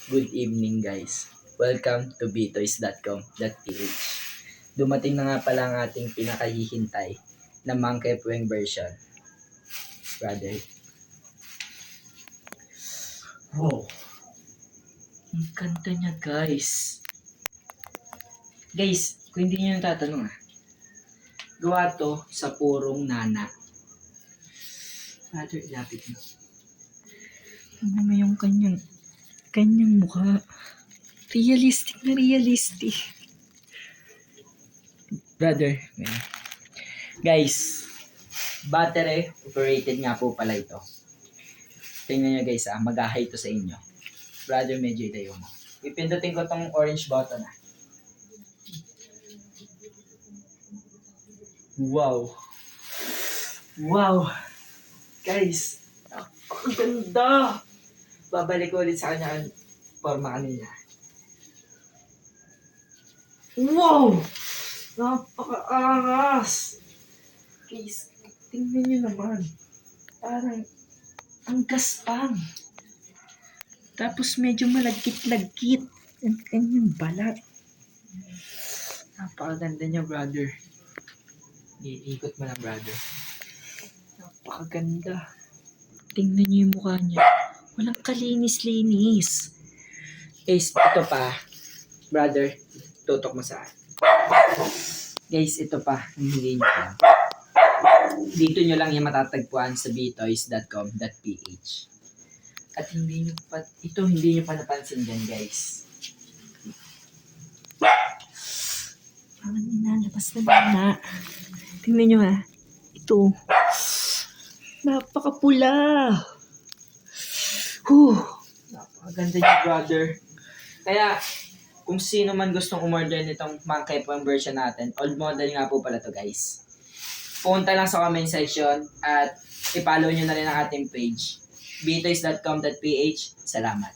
Good evening guys. Welcome to btoys.com.ph. Dumating na nga pala ang ating pinakahihintay na Monkey Puweng version. Brother. Wow. Ang kanta niya guys. Guys, kung hindi niyo natatanong gawa to sa purong nana. Brother, lapit mo. Tingnan mo yung kanyang mukha. Realistic na realistic. Brother, guys, battery operated nga po pala ito. Tingnan nyo guys, mag-hi to sa inyo. Brother, medyo ilayo mo. Pipindutin ko tong orange button . Wow. Wow. Guys, ang ganda. Babalik ko ulit sa kanya ang forma kanina. Wow! Napaka-angas! Guys, tingnan nyo naman. Parang ang gaspang. Tapos medyo malagkit-lagkit ang kanyang balat. Napakaganda niya, brother. Iikot mo lang, brother. Napakaganda. Tingnan nyo yung mukha niya. Walang kalinis-linis. Guys, ito pa. Brother, tutok mo sa akin. Guys, ito pa. Hindi nyo pa. Dito nyo lang yung matatagpuan sa btoys.com.ph. At hindi nyo pa napansin dyan, guys. Parang nilalabas na na. Tingnan nyo Ito. Napakapula. Napakaganda niya, brother. Kaya, kung sino man gustong umorder nitong Monkey Puweng version natin, old model nga po pala to guys. Punta lang sa comment section at i-follow nyo na rin ang ating page, btoys.com.ph. Salamat.